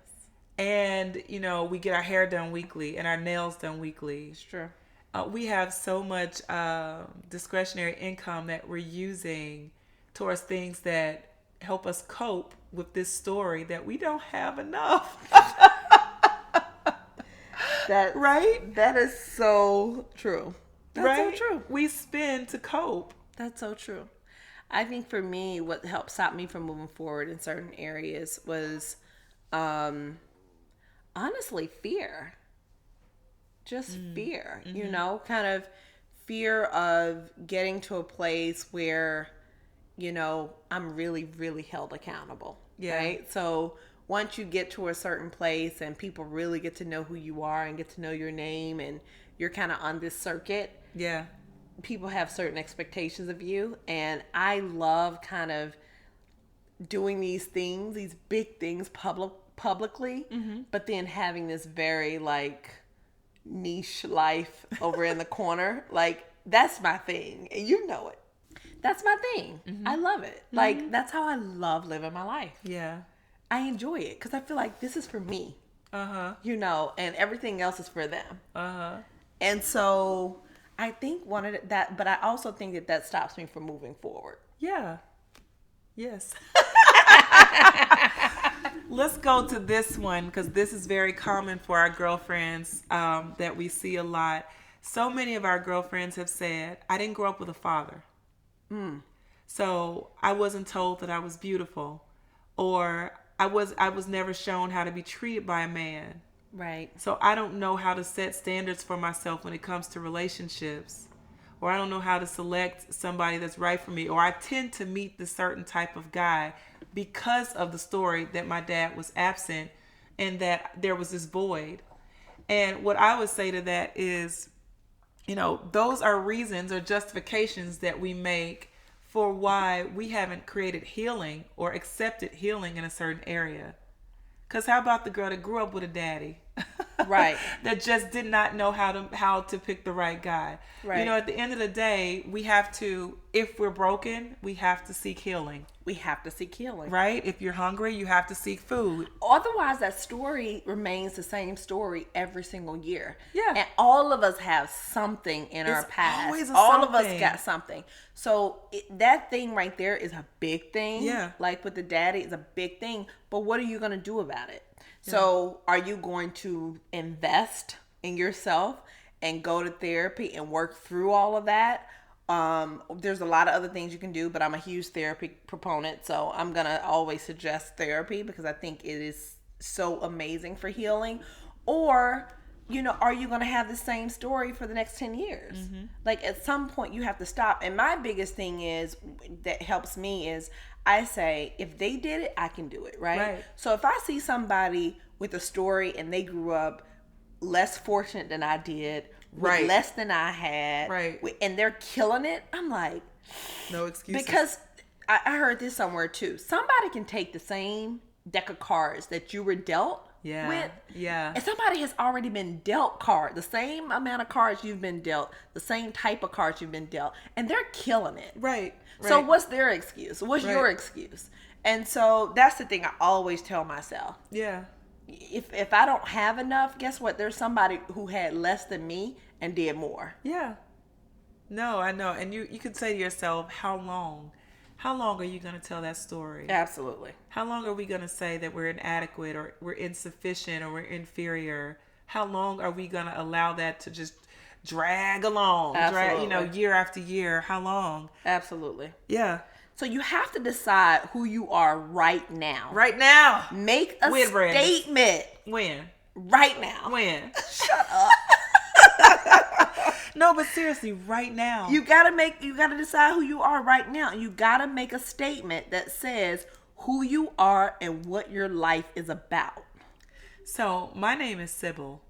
And, we get our hair done weekly and our nails done weekly. It's true. We have so much discretionary income that we're using towards things that help us cope with this story that we don't have enough. Right? That is so true. That's so true. We spend to cope. That's so true. I think for me, what helped stop me from moving forward in certain areas was, honestly, fear. Just fear, mm-hmm. Kind of fear of getting to a place where, I'm really, really held accountable. Yeah. Right? So once you get to a certain place and people really get to know who you are and get to know your name and you're kind of on this circuit. Yeah. People have certain expectations of you, and I love kind of doing these things, these big things publicly, mm-hmm. but then having this very niche life over in the corner. That's my thing, and you know it. That's my thing. Mm-hmm. I love it. Mm-hmm. That's how I love living my life. Yeah. I enjoy it because I feel like this is for me. Uh-huh. And everything else is for them. Uh-huh. And so I think but I also think that stops me from moving forward. Yeah. Yes. Let's go to this one because this is very common for our girlfriends that we see a lot. So many of our girlfriends have said, I didn't grow up with a father. So I wasn't told that I was beautiful, or I was never shown how to be treated by a man. Right. So I don't know how to set standards for myself when it comes to relationships, or I don't know how to select somebody that's right for me, or I tend to meet the certain type of guy because of the story that my dad was absent and that there was this void. And what I would say to that is, those are reasons or justifications that we make for why we haven't created healing or accepted healing in a certain area. Because how about the girl that grew up with a daddy? Right. That just did not know how to pick the right guy. Right. At the end of the day, we have to, if we're broken, we have to seek healing. We have to seek healing. Right? If you're hungry, you have to seek food. Otherwise, that story remains the same story every single year. Yeah. And all of us have something in our past. Always all of us got something. So that thing right there is a big thing. Yeah. Like with the daddy, it's a big thing. But what are you going to do about it? Yeah. So are you going to invest in yourself and go to therapy and work through all of that? There's a lot of other things you can do, but I'm a huge therapy proponent, so I'm gonna always suggest therapy because I think it is so amazing for healing. Or, are you gonna have the same story for the next 10 years? Mm-hmm. Like at some point you have to stop. And my biggest thing is that helps me is I say, if they did it, I can do it, right? So if I see somebody with a story and they grew up less fortunate than I did, with less than I had, and they're killing it, I'm like, no excuses. Because I heard this somewhere too. Somebody can take the same deck of cards that you were dealt with, and somebody has already been dealt the same amount of cards you've been dealt, the same type of cards you've been dealt, and they're killing it. Right. So what's their excuse? What's your excuse? And so that's the thing I always tell myself. Yeah. If I don't have enough, guess what? There's somebody who had less than me and did more. Yeah. No, I know. And you could say to yourself, how long? How long are you going to tell that story? Absolutely. How long are we going to say that we're inadequate or we're insufficient or we're inferior? How long are we going to allow that to just drag along? Absolutely. Year after year? How long? Absolutely. Yeah. So you have to decide who you are right now. Right now. Make a statement. When? Right now. When? Shut up. No, but seriously, right now. You gotta decide who you are right now. You gotta make a statement that says who you are and what your life is about. So my name is Sybil,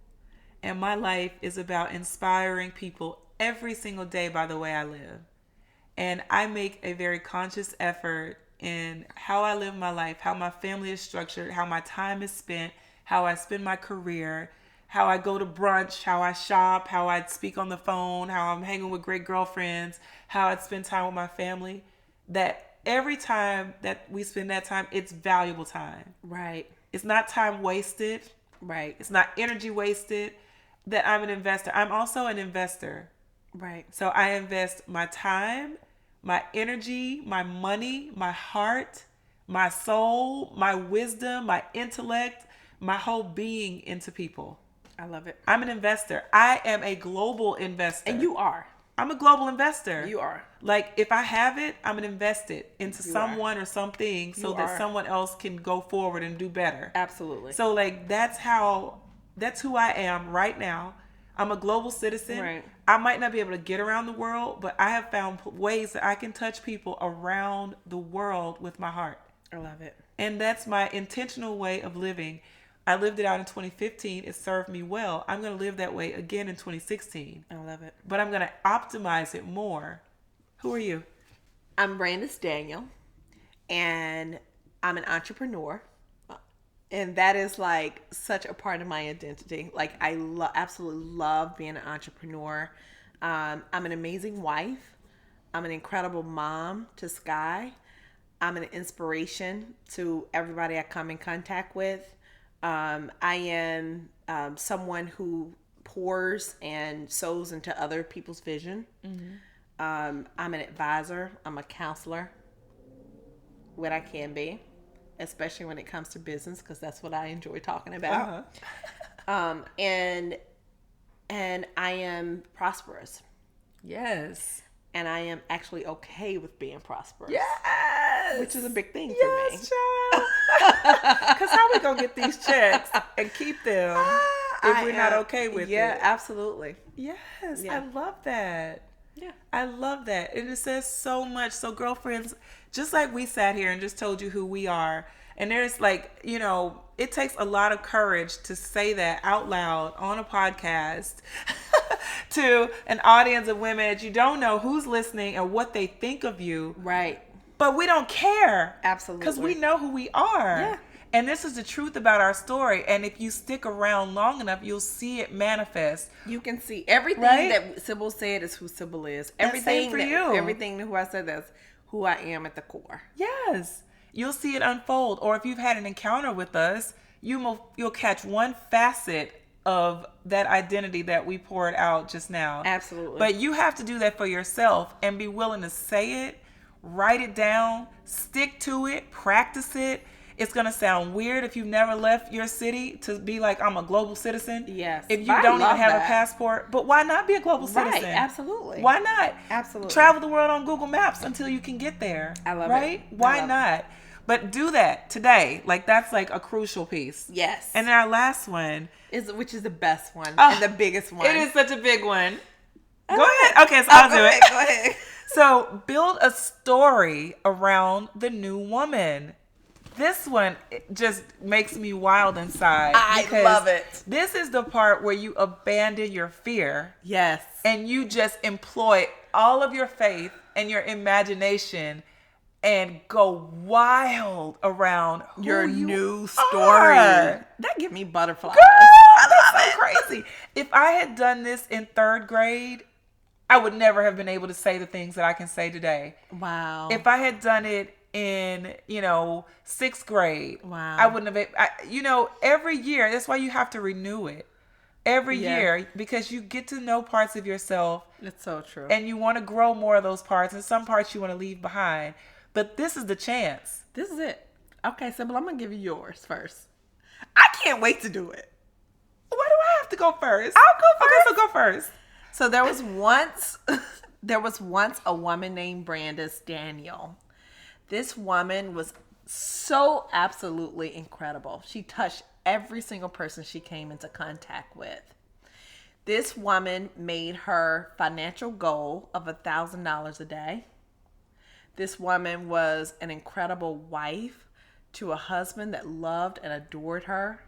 and my life is about inspiring people every single day by the way I live. And I make a very conscious effort in how I live my life, how my family is structured, how my time is spent, how I spend my career, how I go to brunch, how I shop, how I speak on the phone, how I'm hanging with great girlfriends, how I spend time with my family. That every time that we spend that time, it's valuable time. Right. It's not time wasted. Right. It's not energy wasted. That I'm an investor. I'm also an investor. Right. So I invest my time, my energy, my money, my heart, my soul, my wisdom, my intellect, my whole being into people. I love it. I'm an investor. I am a global investor. And you are. I'm a global investor. You are. Like, if I have it, I'm going to invest it into someone or something so that someone else can go forward and do better. Absolutely. So, like, that's who I am right now. I'm a global citizen. Right. I might not be able to get around the world, but I have found ways that I can touch people around the world with my heart. I love it. And that's my intentional way of living. I lived it out in 2015. It served me well. I'm going to live that way again in 2016. I love it. But I'm going to optimize it more. Who are you? I'm Brandis Daniel, and I'm an entrepreneur. And that is like such a part of my identity. Like I absolutely love being an entrepreneur. I'm an amazing wife. I'm an incredible mom to Sky. I'm an inspiration to everybody I come in contact with. I am someone who pours and sows into other people's vision. Mm-hmm. I'm an advisor. I'm a counselor. What I can be, especially when it comes to business, because that's what I enjoy talking about. Uh-huh. And I am prosperous. Yes. And I am actually okay with being prosperous. Yes. Which is a big thing for me. Yes, child. Because how we going to get these checks and keep them if we're not okay with it? Yeah, absolutely. Yes. Yeah. I love that. Yeah. I love that. And it says so much. So, girlfriends, just like we sat here and just told you who we are, and there's like, it takes a lot of courage to say that out loud on a podcast to an audience of women that you don't know who's listening and what they think of you. Right. But we don't care. Absolutely. Because we know who we are. Yeah. And this is the truth about our story. And if you stick around long enough, you'll see it manifest. You can see everything that Sybil said is who Sybil is. Everything for you. Everything who I said, that's who I am at the core. Yes. You'll see it unfold. Or if you've had an encounter with us, you'll catch one facet of that identity that we poured out just now. Absolutely. But you have to do that for yourself and be willing to say it, write it down, stick to it, practice it. It's going to sound weird if you've never left your city to be like, I'm a global citizen. Yes. If you don't even have a passport. But why not be a global citizen? Right. Absolutely. Why not? Absolutely. Travel the world on Google Maps until you can get there. I love it. Right? Why not? But do that today. Like, that's like a crucial piece. Yes. And then our last one. Which is the best one and the biggest one. It is such a big one. Go ahead. Okay, so I'll do it. Go ahead. So build a story around the new woman. This one just makes me wild inside. I love it. This is the part where you abandon your fear. Yes. And you just employ all of your faith and your imagination and go wild around your you new story. Are. That give me butterflies. Girl, that's so crazy. If I had done this in 3rd grade, I would never have been able to say the things that I can say today. Wow. If I had done it in, 6th grade, wow, I wouldn't have, every year, that's why you have to renew it. Every year, because you get to know parts of yourself. It's so true. And you want to grow more of those parts, and some parts you want to leave behind. But this is the chance. This is it. Okay, Sybil, I'm going to give you yours first. I can't wait to do it. Why do I have to go first? I'll go first. Okay, so go first. So there was once a woman named Brandis Daniel. This woman was so absolutely incredible. She touched every single person she came into contact with. This woman made her financial goal of $1,000 a day. This woman was an incredible wife to a husband that loved and adored her.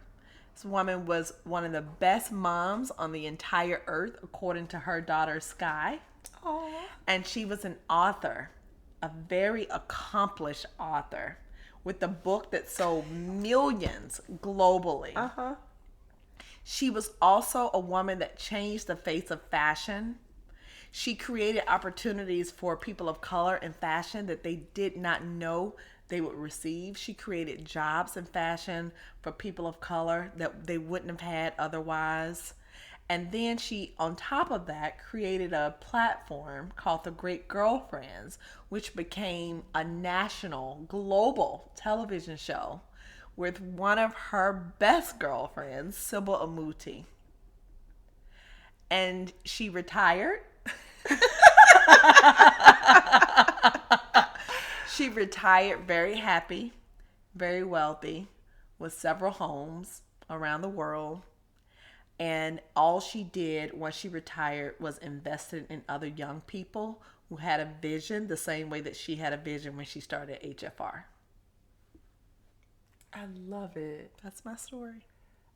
This woman was one of the best moms on the entire earth, according to her daughter, Sky. Aww. And she was an author, a very accomplished author, with a book that sold millions globally. Uh-huh. She was also a woman that changed the face of fashion. She created opportunities for people of color in fashion that they did not know they would receive. She created jobs in fashion for people of color that they wouldn't have had otherwise. And then she, on top of that, created a platform called The Great Girlfriends, which became a national, global television show with one of her best girlfriends, Sybil Amuti. And she retired. She retired very happy, very wealthy, with several homes around the world. And all she did once she retired was invested in other young people who had a vision the same way that she had a vision when she started HFR. I love it. That's my story.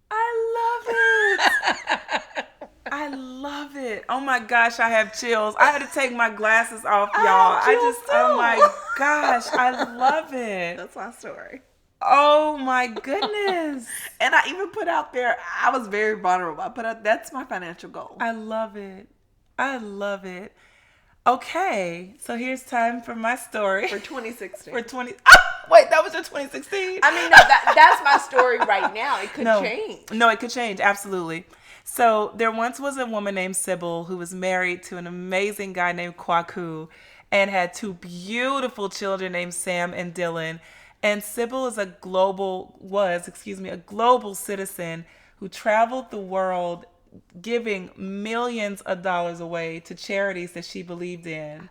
I love it. I love it. Oh my gosh, I have chills. I had to take my glasses off, y'all. Oh my gosh, I love it. That's my story. Oh my goodness. And I even put out there, I was very vulnerable. I put out, that's my financial goal. I love it. I love it. Okay, so here's time for my story. For 2016. Wait, that was your 2016? I mean, no, that's my story right now. It could change. No, it could change, absolutely. So there once was a woman named Sybil who was married to an amazing guy named Kwaku and had 2 beautiful children named Sam and Dylan. And Sybil is a global citizen who traveled the world giving millions of dollars away to charities that she believed in.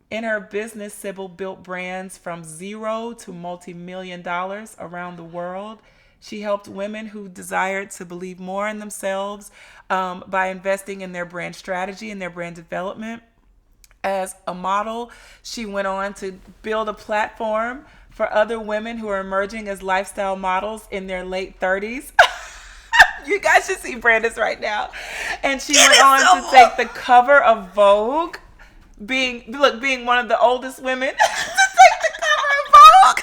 In her business, Sybil built brands from zero to multi-million dollars around the world. She helped women who desired to believe more in themselves by investing in their brand strategy and their brand development. As a model, she went on to build a platform for other women who are emerging as lifestyle models in their late 30s. You guys should see Brandice right now. And she went on to take the cover of Vogue, being one of the oldest women to take the cover of Vogue.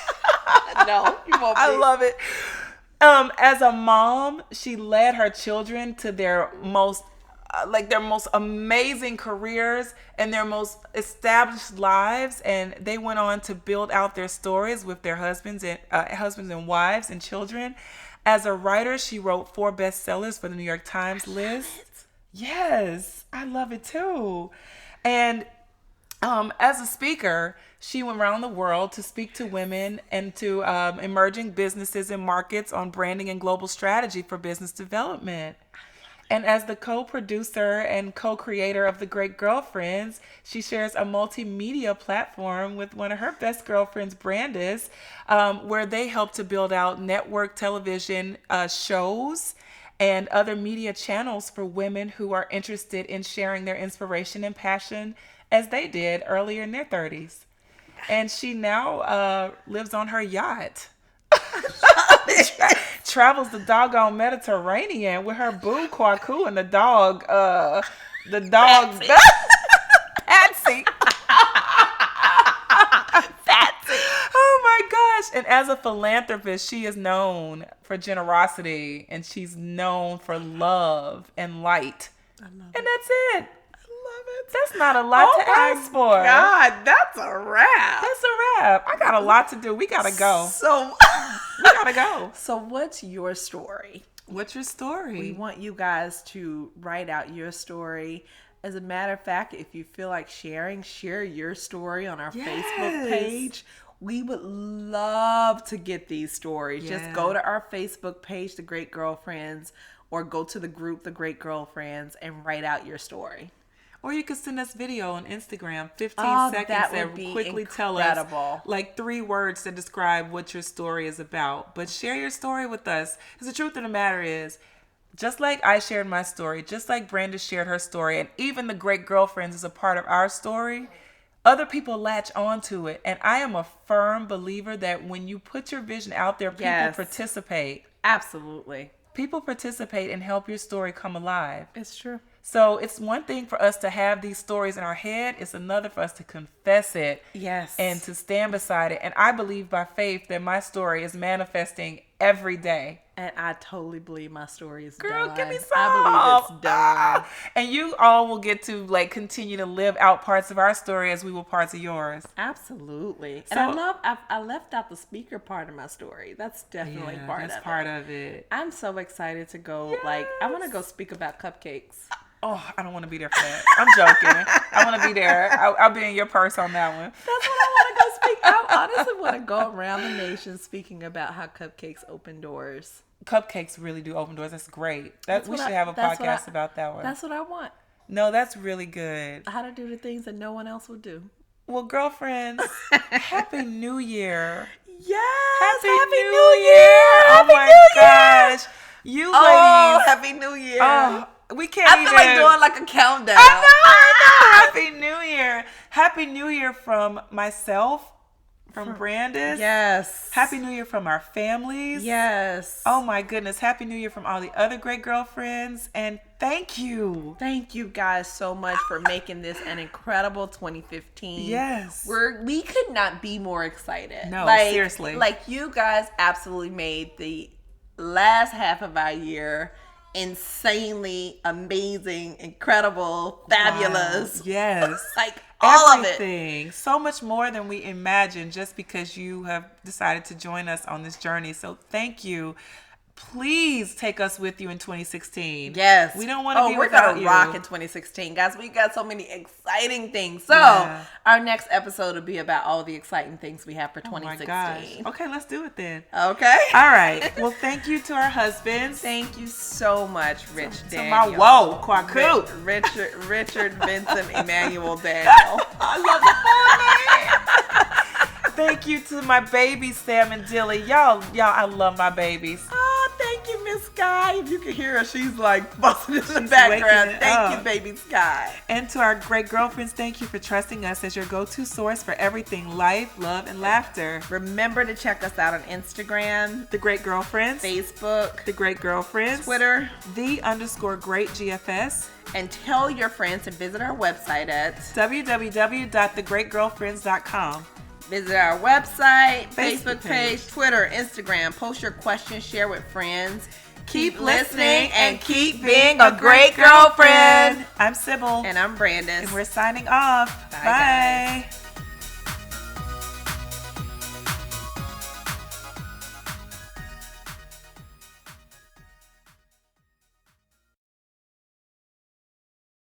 No, you won't be. I love it. As a mom, she led her children to their most amazing careers and their most established lives, and they went on to build out their stories with their husbands and wives and children. As a writer, she wrote 4 bestsellers for the New York Times list. Yes, I love it too. And as a speaker, she went around the world to speak to women and to emerging businesses and markets on branding and global strategy for business development. And as the co-producer and co-creator of The Great Girlfriends, she shares a multimedia platform with one of her best girlfriends, Brandice, where they help to build out network television shows and other media channels for women who are interested in sharing their inspiration and passion as they did earlier in their 30s. And she now lives on her yacht. Travels the doggone Mediterranean with her boo Kwaku and the dog Patsy. Patsy. Oh my gosh. And as a philanthropist, she is known for generosity, and she's known for love and light. I love it. And that's it. That's not a lot to ask for. God, that's a wrap. That's a wrap. I got a lot to do. We gotta go. We gotta go. So what's your story? What's your story? We want you guys to write out your story. As a matter of fact, if you feel like share your story on our Facebook page. We would love to get these stories. Yeah. Just go to our Facebook page, The Great Girlfriends, or go to the group, The Great Girlfriends, and write out your story. Or you could send us video on Instagram, 15 seconds, and quickly tell us like 3 words to describe what your story is about. But share your story with us. Because the truth of the matter is, just like I shared my story, just like Brandice shared her story, and even The Great Girlfriends is a part of our story, other people latch onto it. And I am a firm believer that when you put your vision out there, people participate. Absolutely. People participate and help your story come alive. It's true. So it's one thing for us to have these stories in our head. It's another for us to confess it. Yes. And to stand beside it. And I believe by faith that my story is manifesting every day. And I totally believe my story is done. Girl, give me some. I believe it's done. And you all will get to like continue to live out parts of our story as we will parts of yours. Absolutely. So, and I left out the speaker part of my story. That's definitely part of it. I'm so excited to go. Yes. Like, I want to go speak about cupcakes. Oh, I don't want to be there for that. I'm joking. I want to be there. I'll be in your purse on that one. That's what I want to go speak. I honestly want to go around the nation speaking about how cupcakes open doors. Cupcakes really do open doors. That's great. We should have a podcast about that one. That's what I want. No, that's really good. How to do the things that no one else would do. Well, girlfriends, Happy New Year. Yes. Happy New Year. Oh my gosh. You ladies. Happy New Year. Oh, we can't I feel like doing like a countdown. I know. Happy New Year. Happy New Year from myself, from Brandice. Yes. Happy New Year from our families. Yes. Oh my goodness. Happy New Year from all the other great girlfriends. And thank you. Thank you guys so much for making this an incredible 2015. Yes. We could not be more excited. No, seriously. Like, you guys absolutely made the last half of our year insanely amazing, incredible, fabulous. Wow. Yes. Like all everything. Of it. So much more than we imagined just because you have decided to join us on this journey. So thank you. Please take us with you in 2016. Yes. We don't want to be without you. We're going to rock in 2016. Guys, we got so many exciting things. So our next episode will be about all the exciting things we have for 2016. Oh my gosh. Okay, let's do it then. Okay. All right. Well, thank you to our husbands. Thank you so much, Rich Daniel. To my Kwaku. Richard Vincent Emmanuel Daniel. I love the whole name. Thank you to my babies, Sam and Dilly. Y'all, I love my babies. Oh, thank you, Miss Sky. If you can hear her, she's like busting in the background. Thank you, baby Sky. And to our great girlfriends, thank you for trusting us as your go-to source for everything life, love, and laughter. Remember to check us out on Instagram, The Great Girlfriends, Facebook, The Great Girlfriends, Twitter, _great_GFS. And tell your friends to visit our website at www.thegreatgirlfriends.com. Visit our website, Facebook page, Twitter, Instagram. Post your questions, share with friends. Keep listening and keep being a great girlfriend. I'm Sybil. And I'm Brandis. And we're signing off. Bye. Guys.